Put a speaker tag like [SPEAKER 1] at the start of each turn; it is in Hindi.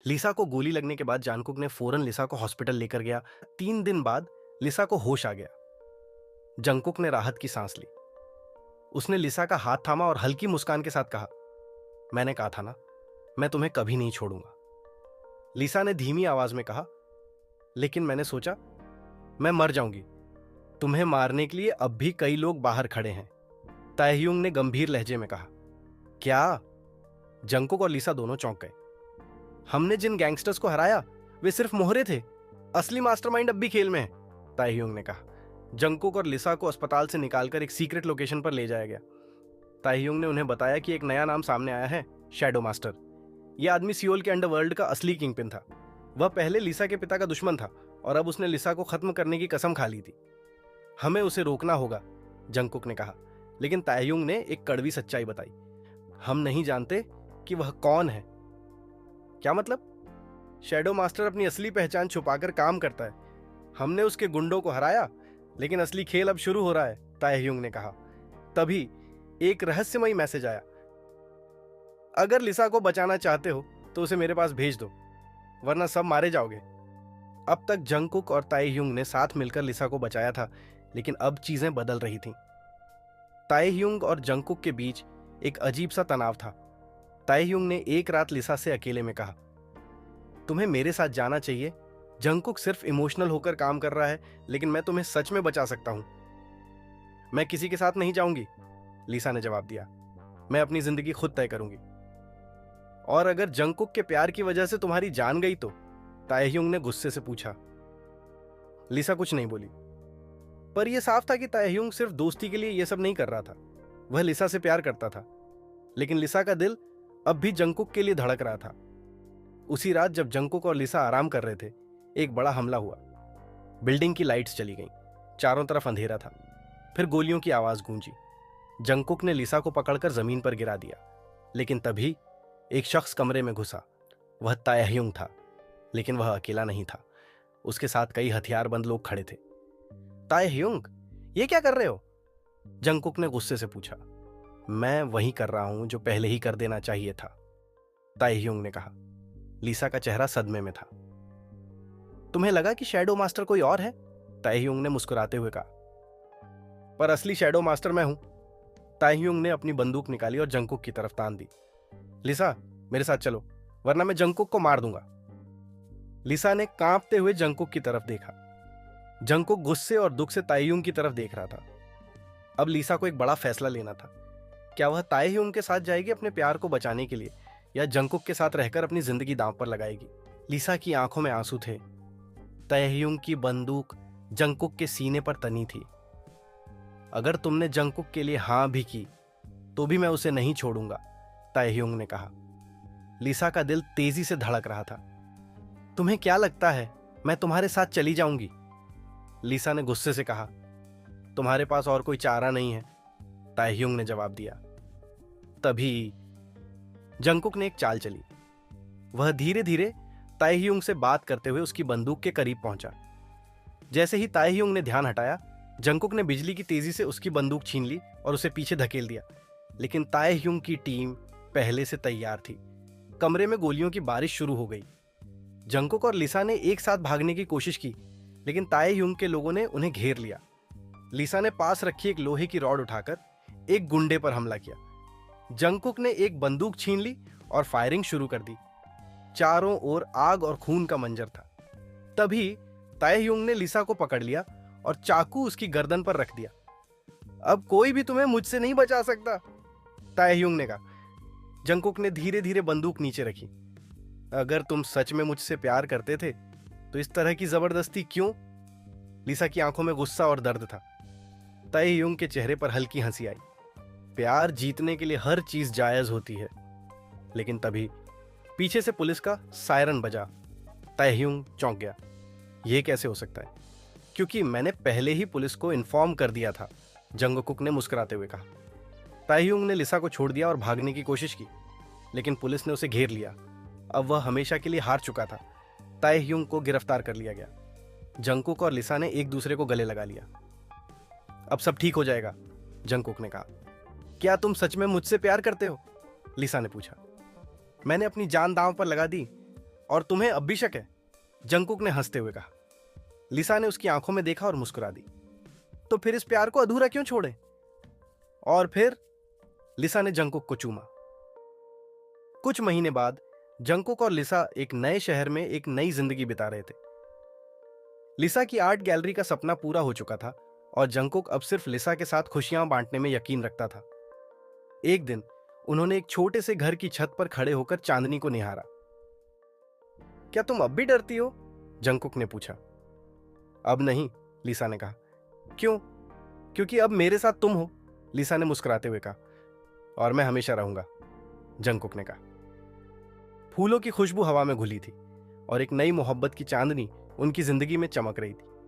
[SPEAKER 1] लिसा को गोली लगने के बाद जानकुक ने फौरन लिसा को हॉस्पिटल लेकर गया। 3 दिन बाद लिसा को होश आ गया। जंकुक ने राहत की सांस ली। उसने लिसा का हाथ थामा और हल्की मुस्कान के साथ कहा, मैंने कहा था ना, मैं तुम्हें कभी नहीं छोड़ूंगा। लिसा ने धीमी आवाज में कहा, लेकिन मैंने सोचा मैं मर जाऊंगी। तुम्हें मारने के लिए अब भी कई लोग बाहर खड़े हैं, ताehyung ने गंभीर लहजे में कहा। क्या? जंकुक और लिसा दोनों चौंक गए। हमने जिन गैंगस्टर्स को हराया वे सिर्फ मोहरे थे, असली मास्टरमाइंड अब भी खेल में है, ताehyung ने कहा। जंकुक और लिसा को अस्पताल से निकालकर एक सीक्रेट लोकेशन पर ले जाया गया। ताehyung ने उन्हें बताया कि एक नया नाम सामने आया है, शैडो मास्टर। यह आदमी सियोल के अंडरवर्ल्ड का असली किंगपिन था। वह पहले लिसा के पिता का दुश्मन था और अब उसने लिसा को खत्म करने की कसम खा ली थी। हमें उसे रोकना होगा, जंकुक ने कहा। लेकिन ताehyung ने एक कड़वी सच्चाई बताई, हम नहीं जानते कि वह कौन है। क्या मतलब? शैडो मास्टर अपनी असली पहचान छुपाकर काम करता है। हमने उसके गुंडों को हराया, लेकिन असली खेल अब शुरू हो रहा है, ताehyung ने कहा। तभी एक रहस्यमयी मैसेज आया, अगर लिसा को बचाना चाहते हो तो उसे मेरे पास भेज दो, वरना सब मारे जाओगे। अब तक जंकुक और ताehyung ने साथ मिलकर लिसा को बचाया था, लेकिन अब चीजें बदल रही थीं। ताehyung और जंकुक के बीच एक अजीब सा तनाव था। ताehyung ने एक रात लिसा से अकेले में कहा, तुम्हें मेरे साथ जाना चाहिए। जंकुक सिर्फ इमोशनल होकर काम कर रहा है, लेकिन मैं तुम्हें सच में बचा सकता हूं। मैं किसी के साथ नहीं जाऊंगी, लिसा ने जवाब दिया। मैं अपनी जिंदगी खुद तय करूंगी। और अगर जंकुक के प्यार की वजह से तुम्हारी जान गई तो? ताehyung ने गुस्से से पूछा। लिसा कुछ नहीं बोली, पर यह साफ था कि ताehyung सिर्फ दोस्ती के लिए यह सब नहीं कर रहा था। वह लिसा से प्यार करता था, लेकिन लिसा का दिल अब भी जंकुक के लिए धड़क रहा था। उसी रात जब जंकुक और लिसा आराम कर रहे थे, एक बड़ा हमला हुआ। बिल्डिंग की लाइट्स चली गईं, चारों तरफ अंधेरा था। फिर गोलियों की आवाज गूंजी। जंकुक ने लिसा को पकड़कर जमीन पर गिरा दिया, लेकिन तभी एक शख्स कमरे में घुसा। वह ताehyung था, लेकिन वह अकेला नहीं था। उसके साथ कई हथियारबंद लोग खड़े थे। ताehyung, ये क्या कर रहे हो? जंकुक ने गुस्से से पूछा। मैं वही कर रहा हूं जो पहले ही कर देना चाहिए था, ताehyung ने कहा। लिसा का चेहरा सदमे में था। तुम्हें लगा कि शैडो मास्टर कोई और है? ताehyung ने मुस्कुराते हुए कहा। पर असली शैडो मास्टर मैं हूं। ताehyung ने अपनी बंदूक निकाली और जंकुक की तरफ तान दी। लिसा, मेरे साथ चलो, वरना मैं जंकुक को मार दूंगा। लिसा ने कांपते हुए जंकुक की तरफ देखा। जंकुक गुस्से और दुख से ताehyung की तरफ देख रहा था। अब लिसा को एक बड़ा फैसला लेना था। क्या वह ताehyung के साथ जाएगी अपने प्यार को बचाने के लिए, या जंकुक के साथ रहकर अपनी जिंदगी दांव पर लगाएगी? लिसा की आंखों में आंसू थे। ताehyung की बंदूक जंकुक के सीने पर तनी थी। अगर तुमने जंकुक के लिए हां भी की तो भी मैं उसे नहीं छोड़ूंगा, ताehyung ने कहा। लिसा का दिल तेजी से धड़क रहा था। तुम्हें क्या लगता है मैं तुम्हारे साथ चली जाऊंगी? लिसा ने गुस्से से कहा। तुम्हारे पास और कोई चारा नहीं है, ताehyung ने जवाब दिया। तभी जंकुक ने एक चाल चली। वह धीरे धीरे ताehyung से बात करते हुए उसकी बंदूक के करीब पहुंचा। जैसे ही ताehyung ने ध्यान हटाया, जंकुक ने बिजली की तेजी से उसकी बंदूक छीन ली और उसे पीछे धकेल दिया। लेकिन ताehyung की टीम पहले से तैयार थी। कमरे में गोलियों की बारिश शुरू हो गई। जंकुक और लिसा ने एक साथ भागने की कोशिश की, लेकिन ताehyung के लोगों ने उन्हें घेर लिया। लिसा ने पास रखी एक लोहे की रॉड उठाकर एक गुंडे पर हमला किया। जंकुक ने एक बंदूक छीन ली और फायरिंग शुरू कर दी। चारों ओर आग और खून का मंजर था। तभी ताehyung ने लिसा को पकड़ लिया और चाकू उसकी गर्दन पर रख दिया। अब कोई भी तुम्हें मुझसे नहीं बचा सकता, ताehyung ने कहा। जंकुक ने धीरे धीरे बंदूक नीचे रखी। अगर तुम सच में मुझसे प्यार करते थे तो इस तरह की जबरदस्ती क्यों? लिसा की आंखों में गुस्सा और दर्द था। ताehyung के चेहरे पर हल्की हंसी आई। प्यार जीतने के लिए हर चीज जायज होती है। लेकिन तभी पीछे से पुलिस का सायरन बजा। ताehyung चौंक गया। यह कैसे हो सकता है? क्योंकि मैंने पहले ही पुलिस को इन्फॉर्म कर दिया था, जंकुक ने मुस्कुराते हुए कहा। ताehyung ने लिसा को छोड़ दिया और भागने की कोशिश की, लेकिन पुलिस ने उसे घेर लिया। अब वह हमेशा के लिए हार चुका था। ताehyung को गिरफ्तार कर लिया गया। जंकुक और लिसा ने एक दूसरे को गले लगा लिया। अब सब ठीक हो जाएगा, जंकुक ने कहा। क्या तुम सच में मुझसे प्यार करते हो? लिसा ने पूछा। मैंने अपनी जान दांव पर लगा दी, और तुम्हें अब भी शक है? जंगकुक ने हंसते हुए कहा। लिसा ने उसकी आंखों में देखा और मुस्कुरा दी। तो फिर इस प्यार को अधूरा क्यों छोड़े? और फिर लिसा ने जंगकुक को चूमा। कुछ महीने बाद जंगकुक और लिसा एक नए शहर में एक नई जिंदगी बिता रहे थे। लिसा की आर्ट गैलरी का सपना पूरा हो चुका था और जंगकुक अब सिर्फ लिसा के साथ खुशियां बांटने में यकीन रखता था। एक दिन उन्होंने एक छोटे से घर की छत पर खड़े होकर चांदनी को निहारा। क्या तुम अब भी डरती हो? जंगकुक ने पूछा। अब नहीं, लिसा ने कहा। क्यों? क्योंकि अब मेरे साथ तुम हो, लिसा ने मुस्कुराते हुए कहा। और मैं हमेशा रहूंगा, जंगकुक ने कहा। फूलों की खुशबू हवा में घुली थी और एक नई मोहब्बत की चांदनी उनकी जिंदगी में चमक रही थी।